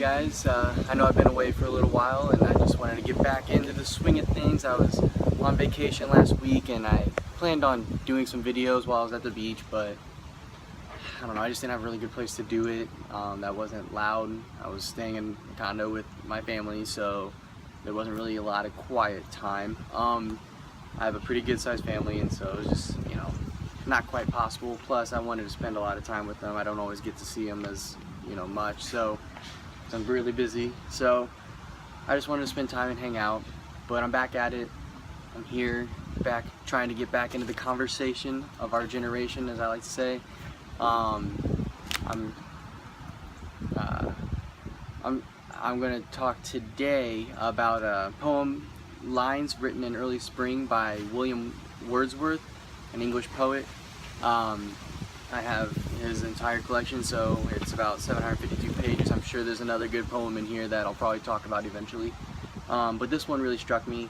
guys, I know I've been away for a little while and I just wanted to get back into the swing of things. I was on vacation last week and I planned on doing some videos while I was at the beach, but I don't know, I just didn't have a really good place to do it that wasn't loud. I was staying in a condo with my family, so there wasn't really a lot of quiet time. I have a pretty good sized family, and so it was just, not quite possible. Plus I wanted to spend a lot of time with them. I don't always get to see them as much, so I'm really busy, so I just wanted to spend time and hang out. But I'm back at it. I'm here, back trying to get back into the conversation of our generation, as I like to say. I'm going to talk today about a poem, Lines Written in Early Spring by William Wordsworth, an English poet. I have his entire collection, so it's about 752 pages. I'm sure there's another good poem in here that I'll probably talk about eventually. But this one really struck me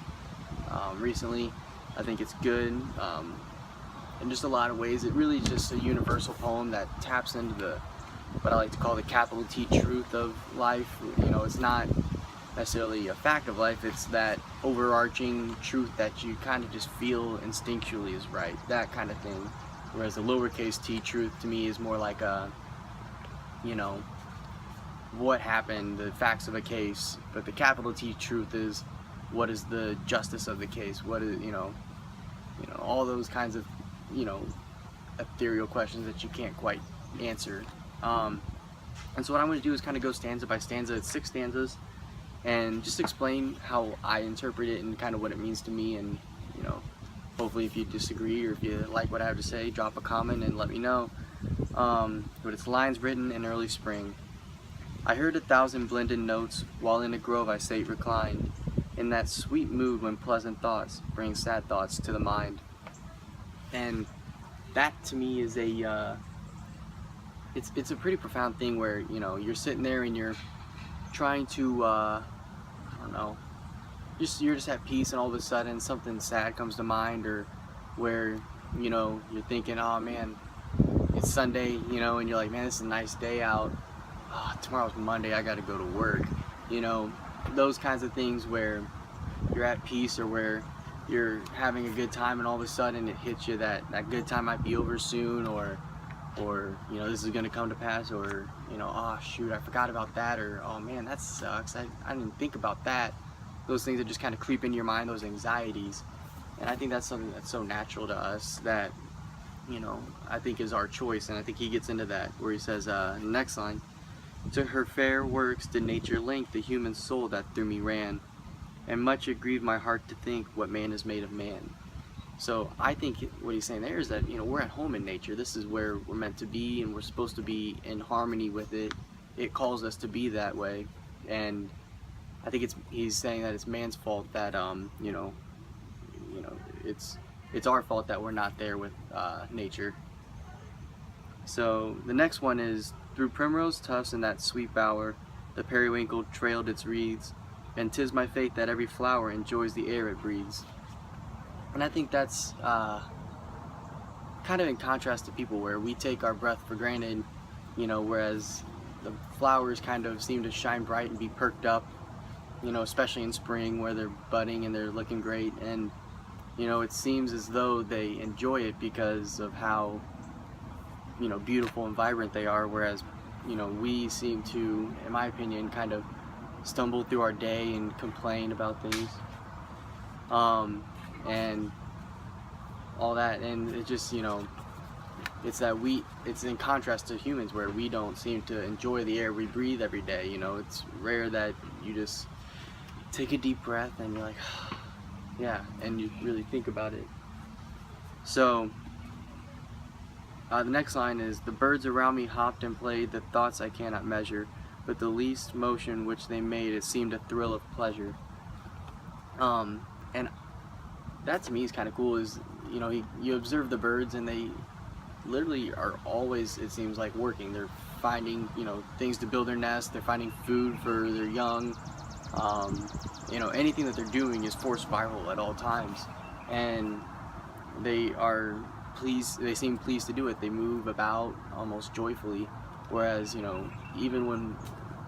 recently. I think it's good in just a lot of ways. It really is just a universal poem that taps into what I like to call the capital T truth of life. It's not necessarily a fact of life, it's that overarching truth that you kind of just feel instinctually is right, that kind of thing. Whereas the lowercase t truth to me is more like a, what happened, the facts of a case. But the capital T truth is, what is the justice of the case? What is, all those kinds of, ethereal questions that you can't quite answer. And so what I'm going to do is kind of go stanza by stanza. It's 6 stanzas, and just explain how I interpret it and kind of what it means to me. And hopefully if you disagree or if you like what I have to say, drop a comment and let me know. But it's Lines Written in Early Spring. I heard 1,000 blended notes while in a grove I sate reclined, in that sweet mood when pleasant thoughts bring sad thoughts to the mind. And that to me is a it's a pretty profound thing where you're sitting there and you're trying to I don't know, you're just at peace, and all of a sudden something sad comes to mind, or where you're thinking, oh man, it's Sunday, and you're like, man, this is a nice day out. Oh, tomorrow's Monday, I gotta go to work. Those kinds of things where you're at peace, or where you're having a good time and all of a sudden it hits you that good time might be over soon, or this is gonna come to pass, or oh shoot, I forgot about that, or oh man, that sucks, I didn't think about that. Those things that just kind of creep into your mind, those anxieties. And I think that's something that's so natural to us that I think is our choice. And I think he gets into that where he says, next line, to her fair works did nature link the human soul that through me ran, and much it grieved my heart to think what man is made of man. So I think what he's saying there is that we're at home in nature. This is where we're meant to be, and we're supposed to be in harmony with it. It calls us to be that way. And I think he's saying that it's man's fault that it's our fault that we're not there with nature. So the next one is, through primrose tufts in that sweet bower the periwinkle trailed its wreaths, and 'tis my fate that every flower enjoys the air it breathes. And I think that's kind of in contrast to people, where we take our breath for granted, whereas the flowers kind of seem to shine bright and be perked up, especially in spring where they're budding and they're looking great. And it seems as though they enjoy it because of how beautiful and vibrant they are, whereas we seem to, in my opinion, kind of stumble through our day and complain about things and all that. And it just it's that it's in contrast to humans, where we don't seem to enjoy the air we breathe every day. It's rare that you just take a deep breath and you're like, yeah, and you really think about it. So the next line is, the birds around me hopped and played the thoughts I cannot measure, but the least motion which they made, it seemed a thrill of pleasure. And that to me is kind of cool, is you observe the birds and they literally are always, it seems like, working. They're finding things to build their nest, they're finding food for their young. Anything that they're doing is force viral at all times, and they are pleased, they seem pleased to do it. They move about almost joyfully, whereas even when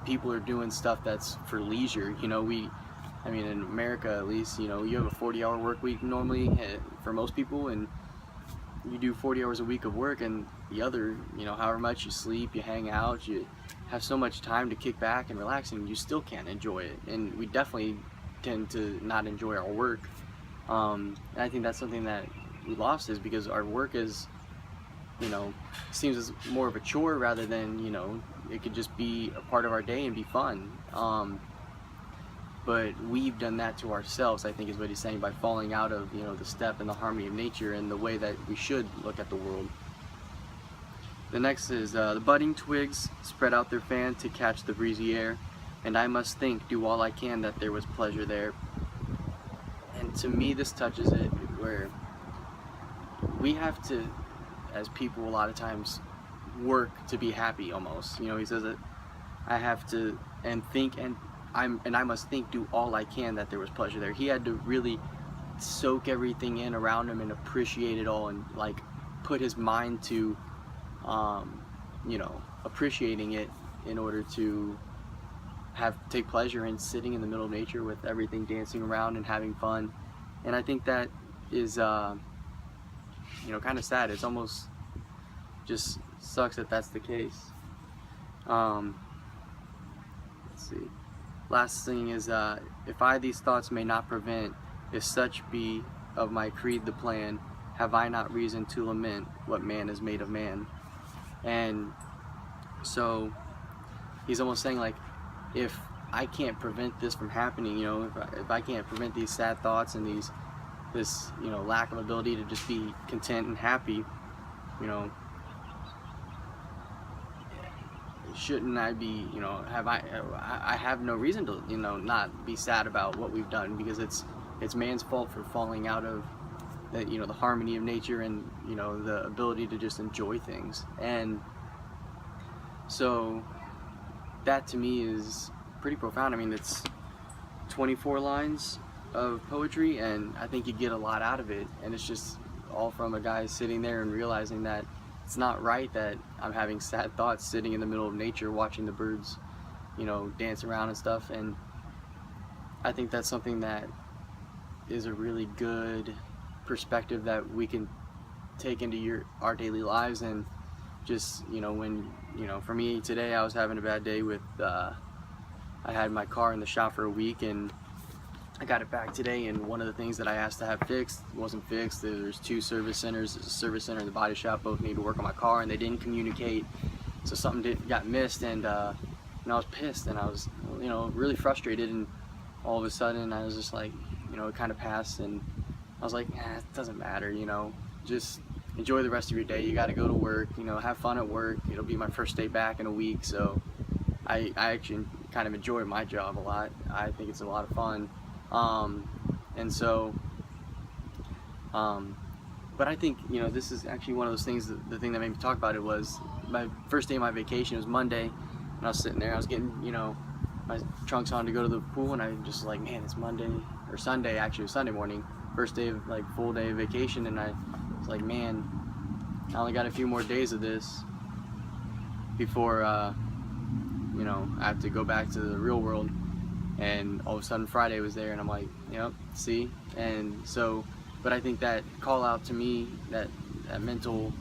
people are doing stuff that's for leisure. You know, I mean, in America at least, you know, you have a 40-hour work week normally for most people, and you do 40 hours a week of work, and the other, you know, however much you sleep, you hang out, you have so much time to kick back and relax, and you still can't enjoy it. And we definitely tend to not enjoy our work. And I think that's something that we lost, is because our work is, you know, seems as more of a chore rather than, you know, it could just be a part of our day and be fun. But we've done that to ourselves, I think, is what he's saying, by falling out of, you know, the step and the harmony of nature and the way that we should look at the world. The next is, the budding twigs spread out their fan to catch the breezy air, and I must think, do all I can, that there was pleasure there. And to me, this touches it, where we have to, as people, a lot of times work to be happy almost. You know, he says that I have to I must think, do all I can, that there was pleasure there. He had to really soak everything in around him and appreciate it all, and like put his mind to you know, appreciating it in order to take pleasure in sitting in the middle of nature with everything dancing around and having fun. And I think that is you know, kind of sad. It's almost just sucks that that's the case. Let's see. Last thing is, if I these thoughts may not prevent, if such be of my creed the plan, have I not reason to lament what man is made of man? And so he's almost saying, like, if I can't prevent this from happening, you know, if I can't prevent these sad thoughts and this, you know, lack of ability to just be content and happy, you know, shouldn't I be, you know, I have no reason to, you know, not be sad about what we've done, because it's man's fault for falling out of the, you know, the harmony of nature and, you know, the ability to just enjoy things. And so that to me is pretty profound. I mean, it's 24 lines of poetry, and I think you get a lot out of it, and it's just all from a guy sitting there and realizing that it's not right that I'm having sad thoughts sitting in the middle of nature watching the birds, you know, dance around and stuff. And I think that's something that is a really good perspective that we can take into our daily lives. And just, you know, when, you know, for me today, I was having a bad day with, I had my car in the shop for a week, and I got it back today, and one of the things that I asked to have fixed wasn't fixed. There's two service centers. There's a service center and the body shop. Both need to work on my car, and they didn't communicate. So something got missed, and I was pissed, and I was, you know, really frustrated. And all of a sudden, I was just like, you know, it kind of passed, and I was like, it doesn't matter, you know, just enjoy the rest of your day. You got to go to work, you know, have fun at work. It'll be my first day back in a week, so I actually kind of enjoy my job a lot. I think it's a lot of fun. And so, but I think, you know, this is actually one of those things, the thing that made me talk about it was my first day of my vacation. It was Monday, and I was sitting there, I was getting, you know, my trunks on to go to the pool, and I just like, man, it's Monday, or Sunday, actually, it was Sunday morning, first day of, like, full day of vacation, and I was like, man, I only got a few more days of this before, you know, I have to go back to the real world. And all of a sudden Friday was there, and I'm like, yep, see? And so, but I think that call out to me, that mental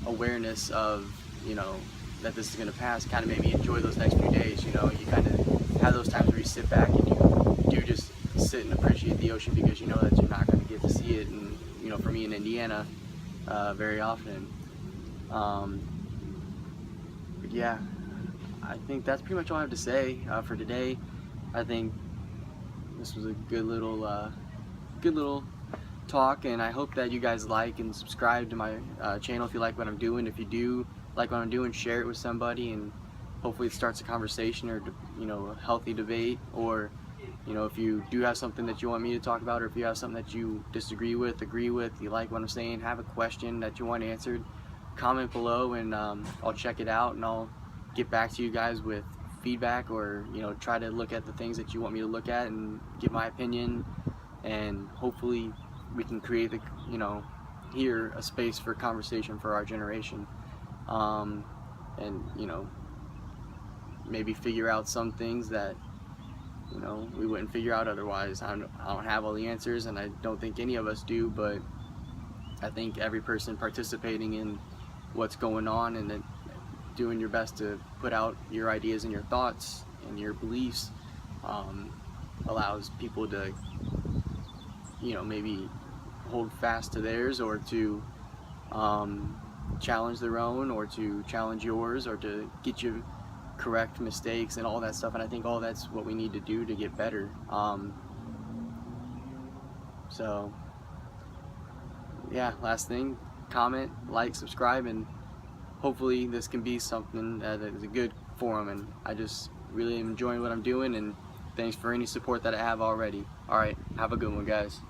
awareness of, you know, that this is going to pass, kind of made me enjoy those next few days. You know, you kind of have those times where you sit back and you do just sit and appreciate the ocean, because you know that you're not going to get to see it. And, you know, for me in Indiana, very often. But yeah, I think that's pretty much all I have to say for today. I think this was a good little talk, and I hope that you guys like and subscribe to my channel if you like what I'm doing. If you do like what I'm doing, share it with somebody, and hopefully it starts a conversation, or, you know, a healthy debate. Or, you know, if you do have something that you want me to talk about, or if you have something that you disagree with, agree with, you like what I'm saying, have a question that you want answered, comment below, and I'll check it out, and I'll get back to you guys with feedback, or, you know, try to look at the things that you want me to look at and give my opinion, and hopefully we can create here a space for conversation for our generation. and maybe figure out some things that we wouldn't figure out otherwise. I don't have all the answers, and I don't think any of us do, but I think every person participating in what's going on and doing your best to put out your ideas and your thoughts and your beliefs allows people to maybe hold fast to theirs, or to challenge their own, or to challenge yours, or to get you correct mistakes and all that stuff. And I think all that's what we need to do to get better. So yeah, last thing, comment, like, subscribe, and hopefully this can be something that is a good forum. And I just really am enjoying what I'm doing, and thanks for any support that I have already. Alright, have a good one, guys.